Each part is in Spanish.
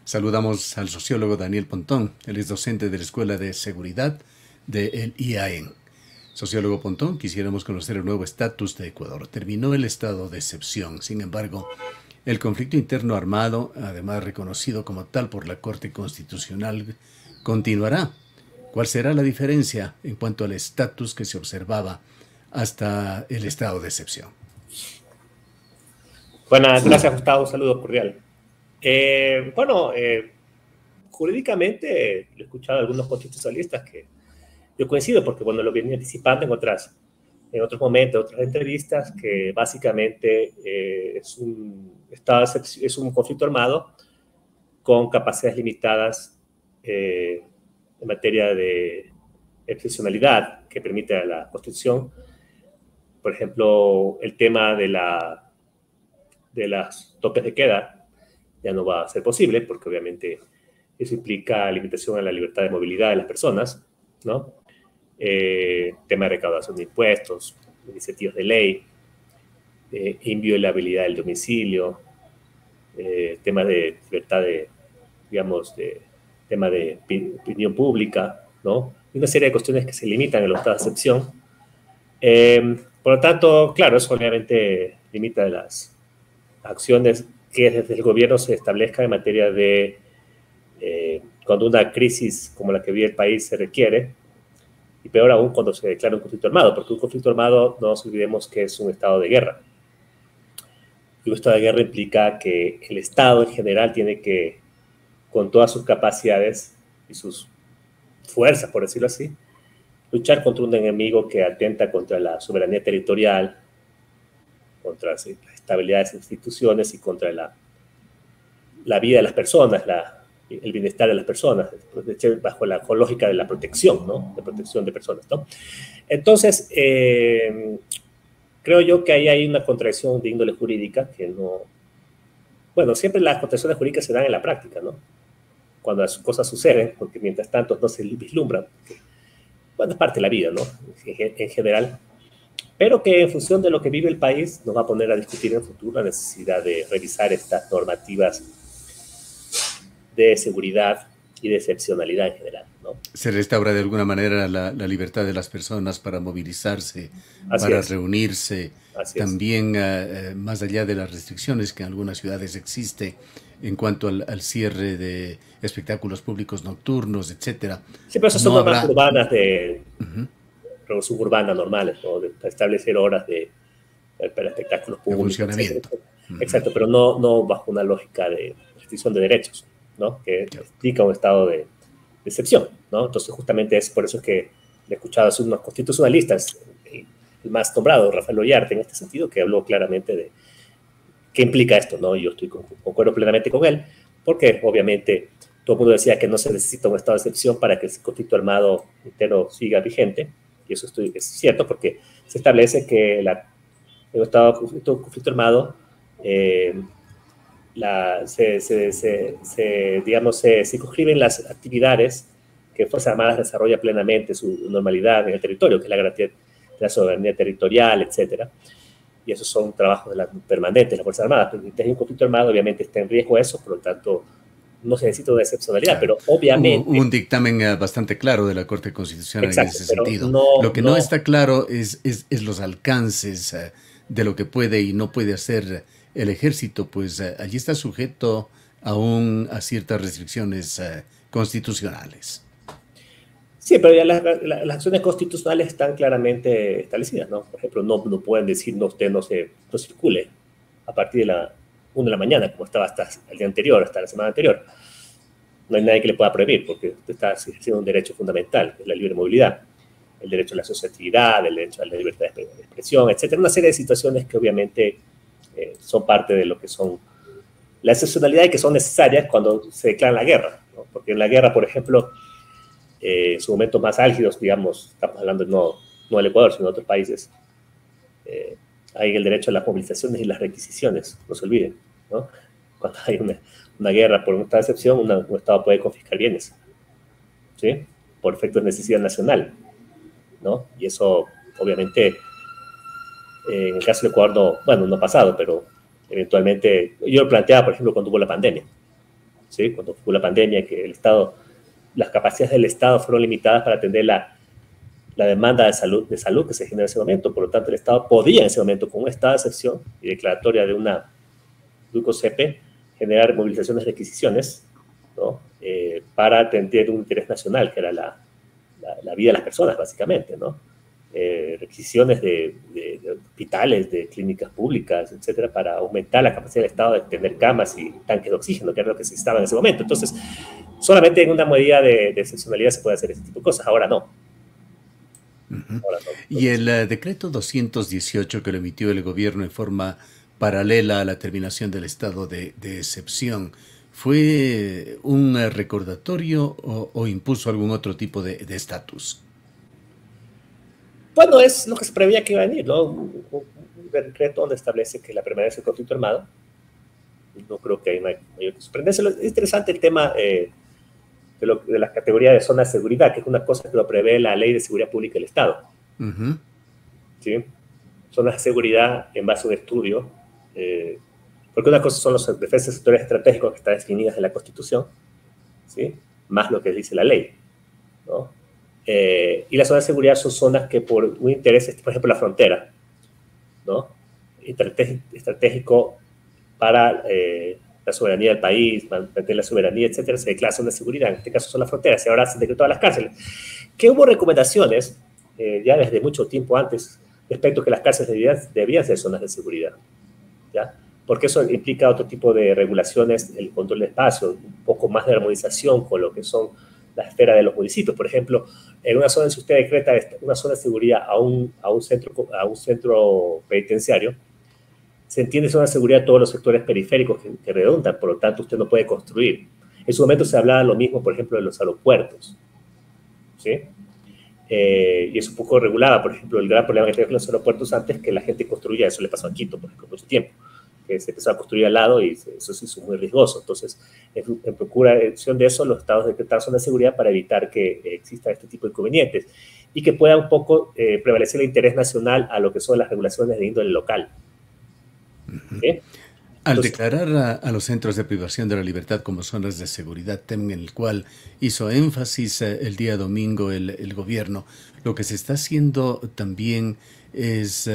Saludamos al sociólogo Daniel Pontón. Él es docente de la Escuela de Seguridad del IAEN. Sociólogo Pontón, quisiéramos conocer el nuevo estatus de Ecuador. Terminó el estado de excepción. Sin embargo, el conflicto interno armado, además reconocido como tal por la Corte Constitucional, continuará. ¿Cuál será la diferencia en cuanto al estatus que se observaba hasta el estado de excepción? Buenas, gracias Gustavo, un saludo cordial. Jurídicamente he escuchado a algunos constitucionalistas que yo coincido porque lo venía anticipando en otros momentos, en otras entrevistas, que básicamente es un conflicto armado con capacidades limitadas en materia de excepcionalidad que permite a la Constitución. Por ejemplo, el tema de las toques de queda ya no va a ser posible porque obviamente eso implica limitación a la libertad de movilidad de las personas, ¿no? Tema de recaudación de impuestos, iniciativas de ley, inviolabilidad del domicilio, tema de libertad tema de opinión pública, ¿no? Y una serie de cuestiones que se limitan en los estados de excepción. Por lo tanto, claro, eso obviamente limita las acciones que desde el gobierno se establezcan en materia de cuando una crisis como la que vive el país se requiere, y peor aún cuando se declara un conflicto armado, porque un conflicto armado, no nos olvidemos que es un estado de guerra. Y un estado de guerra implica que el Estado en general tiene que, con todas sus capacidades y sus fuerzas, por decirlo así, luchar contra un enemigo que atenta contra la soberanía territorial, contra la estabilidad de las instituciones y contra la vida de las personas, el bienestar de las personas, bajo la lógica de la protección, ¿no? De protección de personas, ¿no? Entonces, creo yo que ahí hay una contradicción de índole jurídica que no... Bueno, siempre las contradicciones jurídicas se dan en la práctica, ¿no? Cuando las cosas suceden, porque mientras tanto no se vislumbran. Bueno, es parte de la vida, ¿no? En general. Pero que en función de lo que vive el país nos va a poner a discutir en el futuro la necesidad de revisar estas normativas de seguridad y de excepcionalidad en general, ¿no? ¿Se restaura de alguna manera la libertad de las personas para movilizarse, para reunirse? También, más allá de las restricciones que en algunas ciudades existe en cuanto al cierre de espectáculos públicos nocturnos, etcétera. Sí, pero esas son normas urbanas suburbanas normales, ¿no? De establecer horas para espectáculos públicos. De funcionamiento. Exacto, pero no bajo una lógica de restricción de derechos, ¿no? Que explica un estado de excepción, ¿no? Entonces, justamente es por eso que he escuchado a unos constitucionalistas, el más nombrado, Rafael Ollarte, en este sentido, que habló claramente de qué implica esto, ¿no? Y yo concuerdo plenamente con él, porque obviamente todo el mundo decía que no se necesita un estado de excepción para que el conflicto armado entero siga vigente, y eso es cierto, porque se establece que en un estado de conflicto armado se circunscriben las actividades que Fuerzas Armadas desarrolla plenamente su normalidad en el territorio, que es la garantía de la soberanía territorial, etcétera. Y esos son trabajos permanentes de las Fuerzas Armadas. Pero si hay un conflicto armado, obviamente está en riesgo eso, por lo tanto, no se necesita una excepcionalidad, pero obviamente... Hubo un dictamen bastante claro de la Corte Constitucional. Exacto, en ese sentido. Lo que no está claro es los alcances de lo que puede y no puede hacer el ejército, pues allí está sujeto aún a ciertas restricciones constitucionales. Sí, pero ya las acciones constitucionales están claramente establecidas, ¿no? Por ejemplo, no pueden decir, no, usted no circule a partir de la 1 de la mañana, como estaba hasta el día anterior, hasta la semana anterior. No hay nadie que le pueda prohibir, porque usted está ejerciendo un derecho fundamental, que es la libre movilidad, el derecho a la asociatividad, el derecho a la libertad de expresión, etcétera. Una serie de situaciones que obviamente son parte de lo que son la excepcionalidad y que son necesarias cuando se declara la guerra, ¿no? Porque en la guerra, por ejemplo, en sus momentos más álgidos, digamos, estamos hablando no del Ecuador, sino de otros países, hay el derecho a las movilizaciones y las requisiciones, no se olviden, ¿no? Cuando hay una guerra por un estado de excepción, un Estado puede confiscar bienes, ¿sí? Por efectos de necesidad nacional, ¿no? Y eso, obviamente, en el caso del Ecuador, no ha pasado, pero eventualmente, yo lo planteaba, por ejemplo, cuando hubo la pandemia, ¿sí? Cuando fue la pandemia, que el Estado, las capacidades del Estado fueron limitadas para atender la demanda de salud que se genera en ese momento. Por lo tanto, el Estado podía en ese momento, con un estado de excepción y declaratoria de un COSEPE, generar movilizaciones de requisiciones, ¿no? Para atender un interés nacional, que era la vida de las personas, básicamente, ¿no? Requisiciones de hospitales, de clínicas públicas, etcétera, para aumentar la capacidad del Estado de tener camas y tanques de oxígeno, que era lo que se necesitaba en ese momento. Entonces, solamente en una medida de excepcionalidad se puede hacer ese tipo de cosas. Ahora no. Ahora no. Y Entonces, el decreto 218 que lo emitió el gobierno en forma paralela a la terminación del estado de excepción, ¿fue un recordatorio o impuso algún otro tipo de estatus? bueno, es lo que se preveía que iba a venir, ¿no? Un decreto donde establece que la permanencia del conflicto armado, no creo que haya mayor sorprendencia. Es interesante el tema de la categoría de zona de seguridad, que es una cosa que lo prevé la Ley de Seguridad Pública del Estado. Ujú. ¿Sí? Zonas de seguridad en base a un estudio, porque una cosa son los defensas sectores estratégicos que están definidas en la Constitución, ¿sí? Más lo que dice la ley, ¿no? Y las zonas de seguridad son zonas que por un interés, por ejemplo, la frontera, ¿no? Estratégico para la soberanía del país, mantener la soberanía, etcétera, se declara zona de seguridad. En este caso son las fronteras, y ahora se decretó a las cárceles. Que hubo recomendaciones ya desde mucho tiempo antes respecto a que las cárceles debían ser zonas de seguridad, ¿ya? Porque eso implica otro tipo de regulaciones, el control de espacio, un poco más de armonización con lo que son la esfera de los municipios. Por ejemplo, en una zona, si usted decreta una zona de seguridad a un centro penitenciario, se entiende zona de seguridad todos los sectores periféricos que redundan, por lo tanto usted no puede construir. En su momento se hablaba lo mismo, por ejemplo, de los aeropuertos, ¿sí? Y eso un poco regulaba, por ejemplo, el gran problema que tenía con los aeropuertos antes, que la gente construía, eso le pasó a Quito, por ejemplo, mucho tiempo, que se empezó a construir al lado y eso se hizo muy riesgoso. Entonces, en procuración de eso, los estados decretaron zona de seguridad para evitar que exista este tipo de inconvenientes y que pueda un poco prevalecer el interés nacional a lo que son las regulaciones de índole local. ¿Sí? Al Entonces, declarar a los centros de privación de la libertad como zonas de seguridad, tema en el cual hizo énfasis el día domingo el gobierno, lo que se está haciendo también es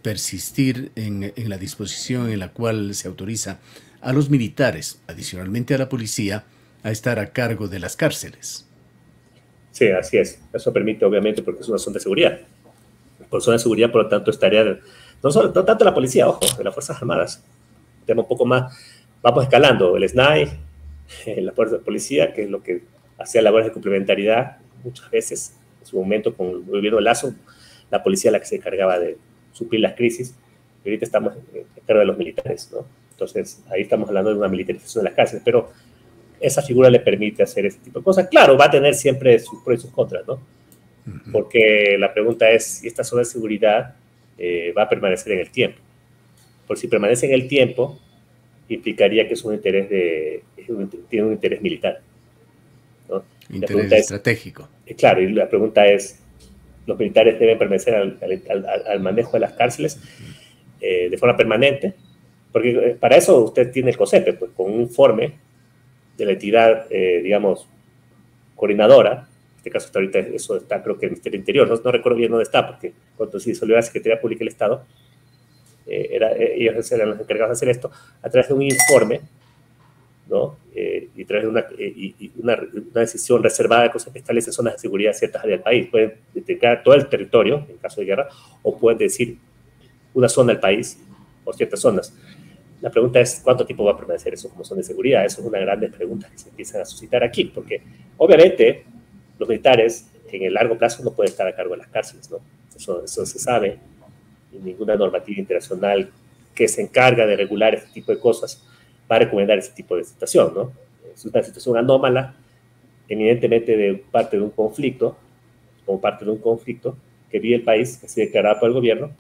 persistir en la disposición en la cual se autoriza a los militares, adicionalmente a la policía, a estar a cargo de las cárceles. sí, así es. Eso permite, obviamente, porque es una zona de seguridad. Por zona de seguridad, por lo tanto, estaría, no tanto la policía, ojo, de las Fuerzas Armadas. Un tema un poco más, vamos escalando, el SNAI, la Fuerza de Policía, que es lo que hacía labores de complementariedad muchas veces, en su momento con el gobierno de Lazo, la policía la que se encargaba de suplir las crisis, y ahorita estamos en cargo de los militares, ¿no? Entonces, ahí estamos hablando de una militarización de las cárceles, pero esa figura le permite hacer ese tipo de cosas. Claro, va a tener siempre sus pros y sus contras, ¿no? Porque la pregunta es si esta zona de seguridad va a permanecer en el tiempo. Por si permanece en el tiempo, implicaría que es un interés tiene un interés militar, ¿no? La Interés pregunta es, estratégico. claro, y la pregunta es, ¿los militares deben permanecer al manejo de las cárceles de forma permanente? Porque para eso usted tiene el COSEPE, pues con un informe de la entidad, digamos, coordinadora. En este caso, hasta ahorita eso está, creo que en el Ministerio Interior, no recuerdo bien dónde está, porque cuando se disolvió la Secretaría Pública del Estado, ellos eran los encargados de hacer esto, a través de un informe, ¿no? Y a través de una decisión reservada de cosas que establecen zonas de seguridad en ciertas áreas del país. Pueden detectar todo el territorio, en caso de guerra, o pueden decir una zona del país, o ciertas zonas. La pregunta es, ¿cuánto tiempo va a permanecer eso como zona de seguridad? Eso es una gran pregunta que se empiezan a suscitar aquí, porque obviamente los militares en el largo plazo no pueden estar a cargo de las cárceles, ¿no? Eso se sabe, y ninguna normativa internacional que se encarga de regular este tipo de cosas va a recomendar ese tipo de situación, ¿no? Es una situación anómala, evidentemente de parte de un conflicto, como parte de un conflicto que vive el país, que se declarado por el gobierno,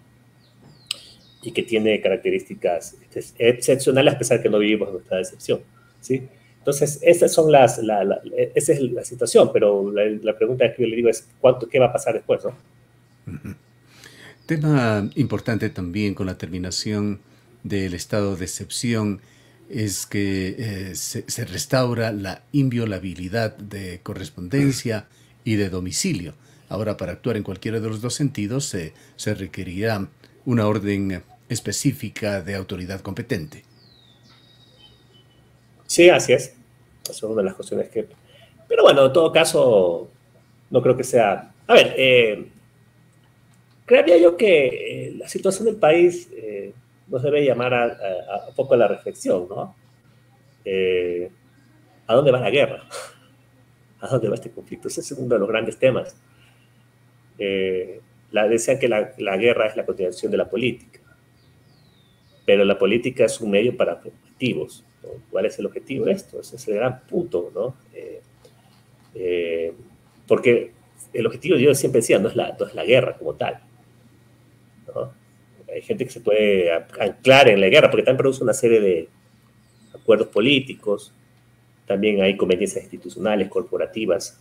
y que tiene características excepcionales a pesar de que no vivimos en nuestra excepción, ¿sí? Entonces, esas son esa es la situación, pero la pregunta que yo le digo es, ¿qué va a pasar después, no? Tema importante también con la terminación del estado de excepción es que se restaura la inviolabilidad de correspondencia y de domicilio. Ahora, para actuar en cualquiera de los dos sentidos, se requerirá una orden específica de autoridad competente. Sí, así es. Esa es una de las cuestiones que... Pero bueno, en todo caso, no creo que sea... A ver, creería yo que la situación del país nos debe llamar a un poco a la reflexión, ¿no? ¿A dónde va la guerra? ¿A dónde va este conflicto? Ese es uno de los grandes temas. Decían que la guerra es la continuación de la política, pero la política es un medio para objetivos, ¿no? ¿Cuál es el objetivo de esto? Ese es el gran punto, ¿no? Porque el objetivo, yo siempre decía, no es la guerra como tal, ¿no? Hay gente que se puede anclar en la guerra, porque también produce una serie de acuerdos políticos, también hay conveniencias institucionales, corporativas,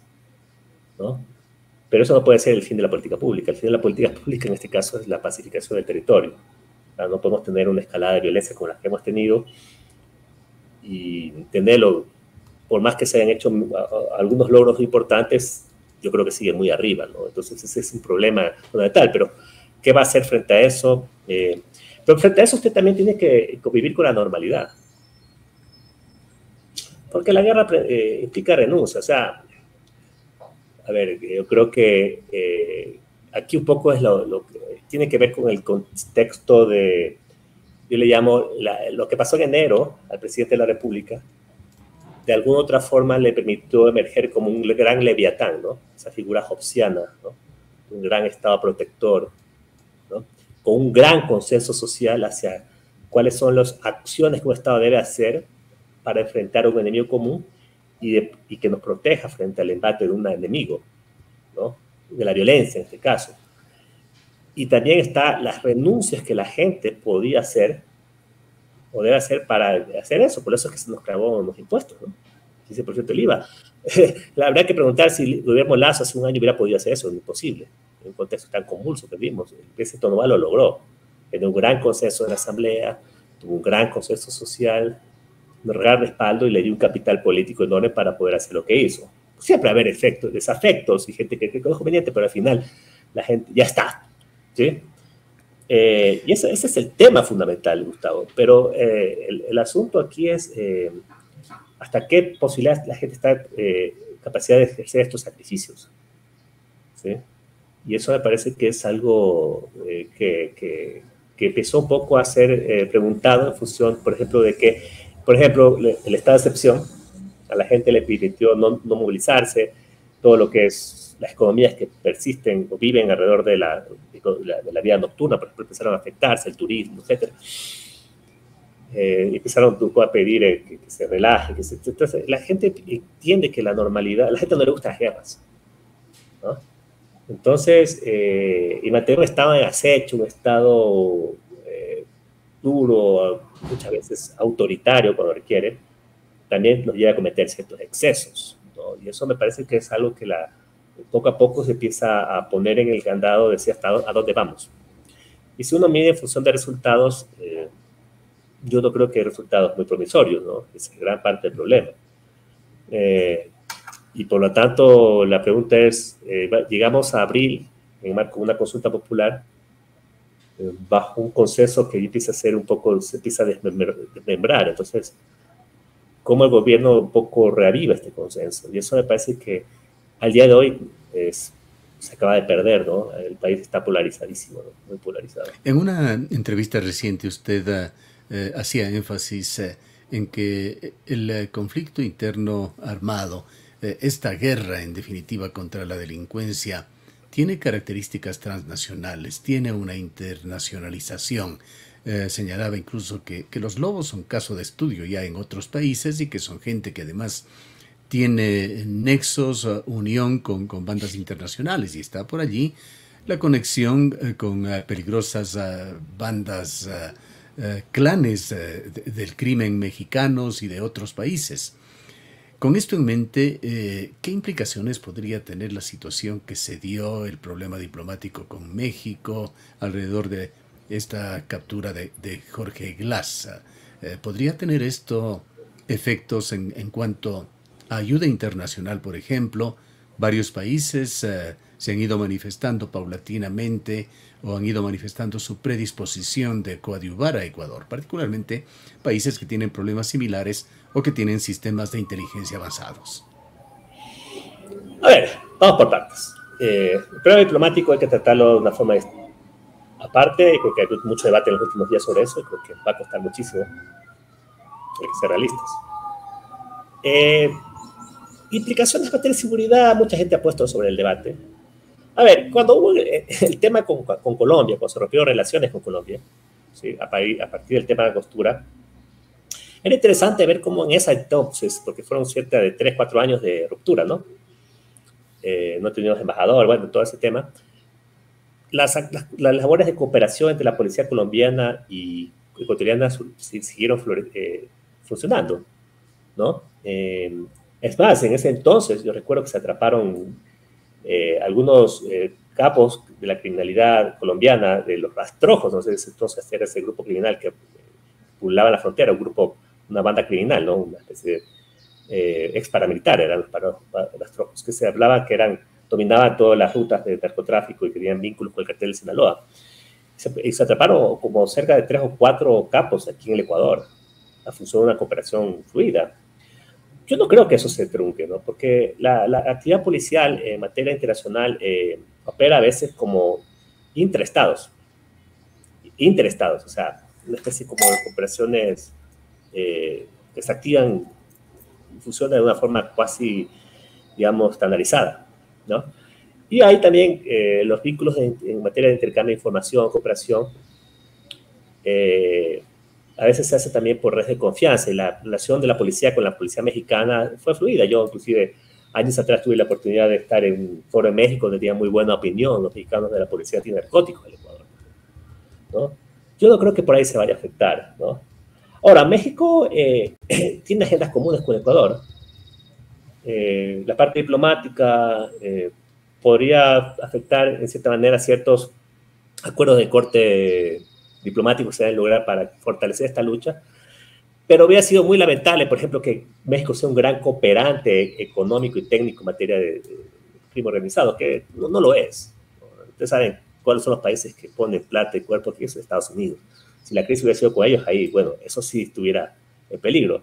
¿no? Pero eso no puede ser el fin de la política pública. El fin de la política pública en este caso es la pacificación del territorio. No podemos tener una escalada de violencia como la que hemos tenido y tenerlo, por más que se hayan hecho algunos logros importantes, yo creo que siguen muy arriba, ¿no? Entonces ese es un problema fundamental, pero ¿qué va a hacer frente a eso? Pero frente a eso usted también tiene que convivir con la normalidad. Porque la guerra implica renuncia, o sea, a ver, yo creo que aquí un poco es lo que tiene que ver con el contexto de, yo le llamo, lo que pasó en enero al presidente de la República, de alguna otra forma le permitió emerger como un gran leviatán, ¿no? Esa figura hobbesiana, ¿no? Un gran estado protector, ¿no? Con un gran consenso social hacia cuáles son las acciones que un Estado debe hacer para enfrentar a un enemigo común y que nos proteja frente al embate de un enemigo, ¿no? De la violencia en este caso. Y también está las renuncias que la gente podía hacer o debe hacer para hacer eso. Por eso es que se nos clavó los impuestos, ¿no? 15% del IVA. Habría que preguntar si Guillermo Lazo hace un año hubiera podido hacer eso. Es imposible. En un contexto tan convulso que vimos. El presidente Novoa lo logró. Tiene un gran consenso de la Asamblea, tuvo un gran consenso social, un gran respaldo y le dio un capital político enorme para poder hacer lo que hizo. Siempre va a haber efectos, desafectos y gente que cree que no es conveniente, pero al final la gente ya está, ¿sí? Y ese es el tema fundamental, Gustavo. Pero el asunto aquí es hasta qué posibilidad la gente está capacidad de ejercer estos sacrificios, ¿sí? Y eso me parece que es algo que empezó un poco a ser preguntado en función, por ejemplo, de que, por ejemplo, el estado de excepción a la gente le permitió no movilizarse, todo lo que es las economías que persisten o viven alrededor de la vida nocturna, por ejemplo, empezaron a afectarse, el turismo, etc. Empezaron a pedir que se relaje, entonces la gente entiende que la normalidad, a la gente no le gustan las guerras, ¿no? Entonces, y mantener un estado de acecho, un estado duro, muchas veces autoritario cuando requiere, también nos lleva a cometer ciertos excesos, ¿no? Y eso me parece que es algo que poco a poco se empieza a poner en el candado de hasta a dónde vamos. Y si uno mide en función de resultados, yo no creo que hay resultados muy promisorios, ¿no? Es gran parte del problema. Y por lo tanto, la pregunta es, llegamos a abril, en marco de una consulta popular, bajo un consenso que empieza a ser un poco, se empieza a desmembrar. Entonces, ¿cómo el gobierno un poco reaviva este consenso? Y eso me parece que al día de hoy se acaba de perder, ¿no? El país está polarizadísimo, ¿no? Muy polarizado. En una entrevista reciente usted hacía énfasis en que el conflicto interno armado, esta guerra en definitiva contra la delincuencia, tiene características transnacionales, tiene una internacionalización. Señalaba incluso que los lobos son caso de estudio ya en otros países y que son gente que además tiene nexos, unión con bandas internacionales, y está por allí la conexión con peligrosas bandas, clanes del crimen mexicanos y de otros países. Con esto en mente, ¿qué implicaciones podría tener la situación que se dio, el problema diplomático con México, alrededor de esta captura de Jorge Glass? ¿Podría tener esto efectos en cuanto a ayuda internacional, por ejemplo? Varios países se han ido manifestando paulatinamente o han ido manifestando su predisposición de coadyuvar a Ecuador, particularmente países que tienen problemas similares o que tienen sistemas de inteligencia avanzados. A ver, vamos por partes. El problema diplomático hay que tratarlo de una forma aparte, y creo que hay mucho debate en los últimos días sobre eso, y creo que va a costar muchísimo, hay que ser realistas. Implicaciones en materia de seguridad, mucha gente ha puesto sobre el debate. A ver, cuando hubo el tema con Colombia, cuando se rompieron relaciones con Colombia, ¿sí? a partir del tema de la costura, era interesante ver cómo en esa entonces, porque fueron cerca de 3, 4 años de ruptura, ¿no? No teníamos embajador, bueno, todo ese tema. Las labores de cooperación entre la policía colombiana y ecuatoriana siguieron funcionando, ¿no? Es más, en ese entonces yo recuerdo que se atraparon algunos capos de la criminalidad colombiana, de los rastrojos, no sé, entonces era ese grupo criminal que pululaba la frontera, una banda criminal, ¿no? Una especie de ex paramilitar, eran los rastrojos, que se hablaba que dominaban todas las rutas de narcotráfico y que tenían vínculos con el cartel de Sinaloa. Y se atraparon como cerca de 3 o 4 capos aquí en el Ecuador, a función de una cooperación fluida. Yo no creo que eso se trunque, ¿no? Porque la actividad policial en materia internacional opera a veces como interestados, o sea, una especie como de cooperaciones que se activan y funcionan de una forma casi, digamos, estandarizada, ¿no? Y hay también los vínculos en materia de intercambio de información, cooperación, a veces se hace también por redes de confianza, y la relación de la policía con la policía mexicana fue fluida. Yo, inclusive, años atrás tuve la oportunidad de estar en un foro en México donde tenía muy buena opinión los mexicanos de la policía antinarcóticos del Ecuador, ¿no? Yo no creo que por ahí se vaya a afectar, ¿no? Ahora, México tiene agendas comunes con Ecuador. La parte diplomática podría afectar, en cierta manera, ciertos acuerdos de corte diplomáticos se deben lograr para fortalecer esta lucha, pero hubiera sido muy lamentable, por ejemplo, que México sea un gran cooperante económico y técnico en materia de crimen organizado, que no lo es. Ustedes saben cuáles son los países que ponen plata y cuerpo aquí, es Estados Unidos. Si la crisis hubiera sido con ellos, ahí, bueno, eso sí estuviera en peligro.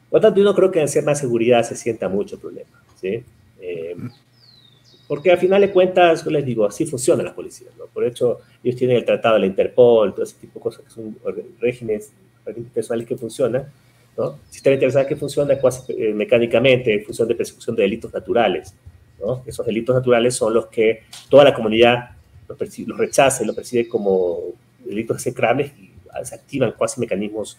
Por lo tanto, yo no creo que en cierta seguridad se sienta mucho el problema, ¿sí? Porque al final de cuentas, yo les digo, así funcionan las policías, ¿no? Por hecho, ellos tienen el tratado de la Interpol, todo ese tipo de cosas que son regímenes personales que funcionan, ¿no? Sistema internacional que funciona casi mecánicamente en función de persecución de delitos naturales, ¿no? Esos delitos naturales son los que toda la comunidad los rechaza y los percibe como delitos execrables, y se activan casi mecanismos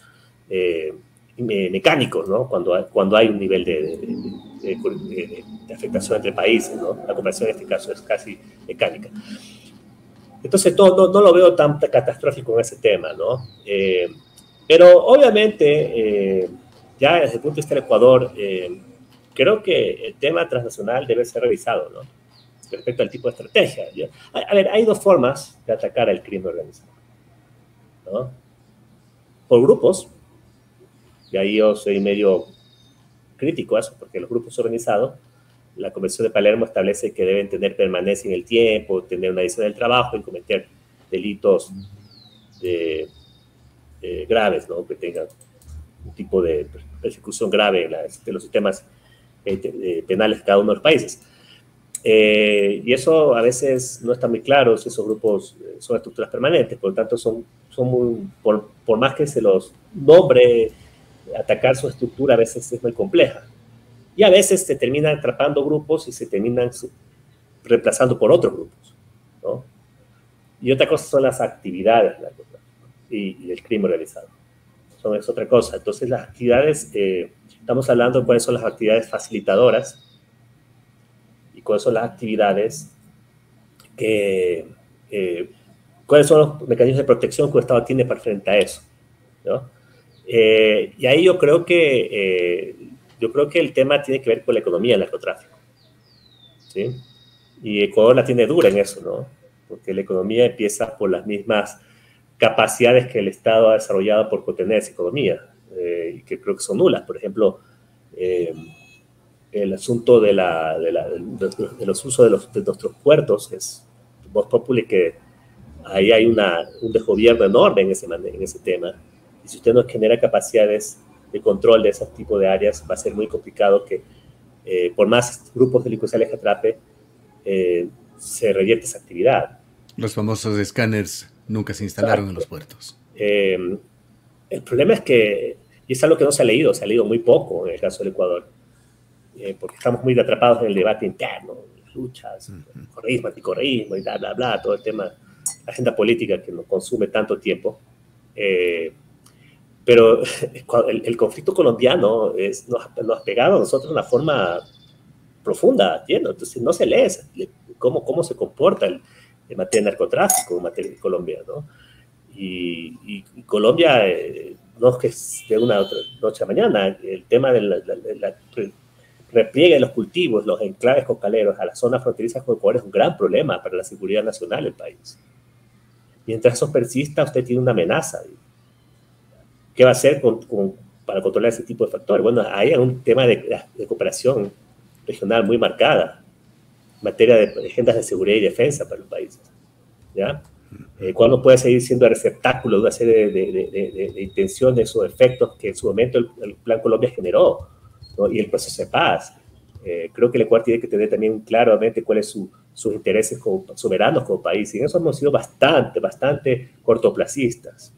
mecánicos, ¿no? Cuando hay un nivel de afectación entre países, ¿no? La cooperación en este caso es casi mecánica. Entonces, no lo veo tan catastrófico en ese tema, ¿no? Pero obviamente, ya desde el punto de vista del Ecuador, creo que el tema transnacional debe ser revisado, ¿no? Respecto al tipo de estrategia. A ver, hay 2 formas de atacar al crimen organizado, ¿no? Por grupos, y ahí yo soy medio crítico a eso, porque los grupos organizados, la Convención de Palermo establece que deben tener permanencia en el tiempo, tener una división del trabajo y cometer delitos graves, ¿no? Que tengan un tipo de persecución grave de los sistemas penales de cada uno de los países. Y eso a veces no está muy claro si esos grupos son estructuras permanentes, por lo tanto son muy, por más que se los nombre, atacar su estructura a veces es muy compleja. Y a veces se terminan atrapando grupos y se terminan reemplazando por otros grupos, ¿no? Y otra cosa son las actividades del narcotráfico y el crimen organizado. Es otra cosa. Entonces las actividades, estamos hablando de cuáles son las actividades facilitadoras y cuáles son las actividades cuáles son los mecanismos de protección que el Estado tiene para frente a eso, ¿no? Y ahí yo creo que el tema tiene que ver con la economía del narcotráfico, ¿sí? Y Ecuador la tiene dura en eso, ¿no? Porque la economía empieza por las mismas capacidades que el Estado ha desarrollado por contener esa economía, y que creo que son nulas. Por ejemplo, el asunto de los usos de nuestros puertos es voz populi, que ahí hay un desgobierno enorme en ese tema. Y si usted no genera capacidades de control de ese tipo de áreas, va a ser muy complicado que, por más grupos delincuenciales que atrape, se revierte esa actividad. Los famosos escáneres nunca se instalaron en los puertos. El problema es que, y es algo que no se ha leído muy poco en el caso del Ecuador, porque estamos muy atrapados en el debate interno, las luchas, correísmo, anticorreísmo y bla, bla, bla, todo el tema, la agenda política que nos consume tanto tiempo. Pero el conflicto colombiano nos ha pegado a nosotros de una forma profunda, ¿entiendes? Entonces no se lee cómo se comporta en materia de narcotráfico, en materia de Colombia, ¿no? Y Colombia, no es que es de una noche a mañana, el tema del repliegue de los cultivos, los enclaves cocaleros a las zonas fronterizas con Ecuador es un gran problema para la seguridad nacional del país. Mientras eso persista, usted tiene una amenaza. ¿Qué va a hacer para controlar ese tipo de factores? Bueno, hay un tema de cooperación regional muy marcada en materia de agendas de seguridad y defensa para los países, ¿ya? Ecuador no puede seguir siendo el receptáculo de una serie de intenciones o efectos que en su momento el Plan Colombia generó, ¿no? Y el proceso de paz. Creo que el Ecuador tiene que tener también claramente cuáles son sus intereses soberanos como país, y en eso hemos sido bastante cortoplacistas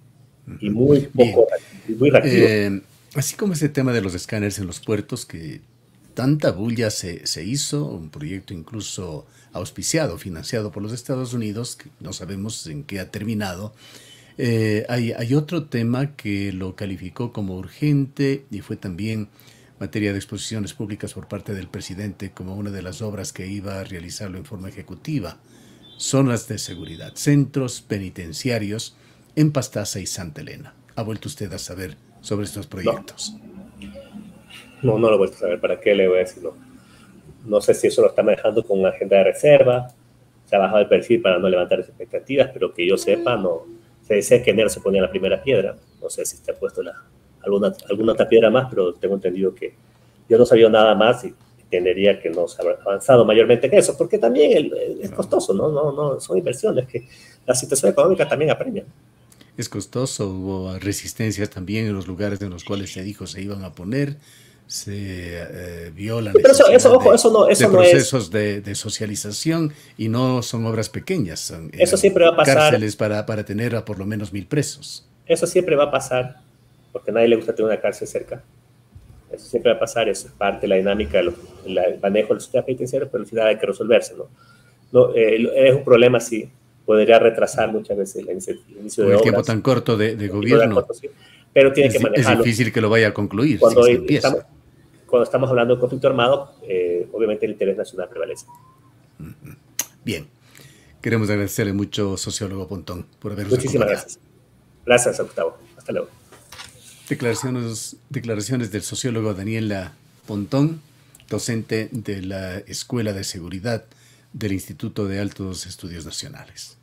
y muy reactivos. Así como ese tema de los escáneres en los puertos, que tanta bulla se hizo, un proyecto incluso auspiciado, financiado por los Estados Unidos, que no sabemos en qué ha terminado. Hay otro tema que lo calificó como urgente y fue también materia de exposiciones públicas por parte del presidente como una de las obras que iba a realizarlo en forma ejecutiva. Zonas de seguridad, centros penitenciarios en Pastaza y Santa Elena. ¿Ha vuelto usted a saber sobre estos proyectos? No lo he vuelto a saber. ¿Para qué le voy a decir? No sé si eso lo está manejando con una agenda de reserva, se ha bajado el perfil para no levantar expectativas, pero que yo sepa, no. Se dice que enero se ponía la primera piedra. No sé si está puesto alguna otra piedra más, pero tengo entendido que yo no sabía nada más y entendería que no se ha avanzado mayormente en eso, porque también es costoso, ¿no? Son inversiones que la situación económica también apremia. Es costoso, hubo resistencias también en los lugares en los cuales se dijo se iban a poner, se vio la necesidad de procesos de socialización, y no son obras pequeñas, son eso siempre va a pasar, cárceles para tener a por lo menos 1000 presos. Eso siempre va a pasar, porque a nadie le gusta tener una cárcel cerca. Eso siempre va a pasar, eso es parte de la dinámica del manejo de los sistemas penitenciarios, pero al final hay que resolverse, ¿no? Es un problema, sí, podría retrasar muchas veces el inicio de obras. El tiempo tan corto de gobierno, sí, pero tiene que manejarlo. Es difícil que lo vaya a concluir. Cuando estamos hablando de conflicto armado, obviamente el interés nacional prevalece. Bien, queremos agradecerle mucho, sociólogo Pontón, por habernos acompañado. Muchísimas gracias. Gracias, Gustavo. Hasta luego. Declaraciones del sociólogo Daniela Pontón, docente de la Escuela de Seguridad del Instituto de Altos Estudios Nacionales.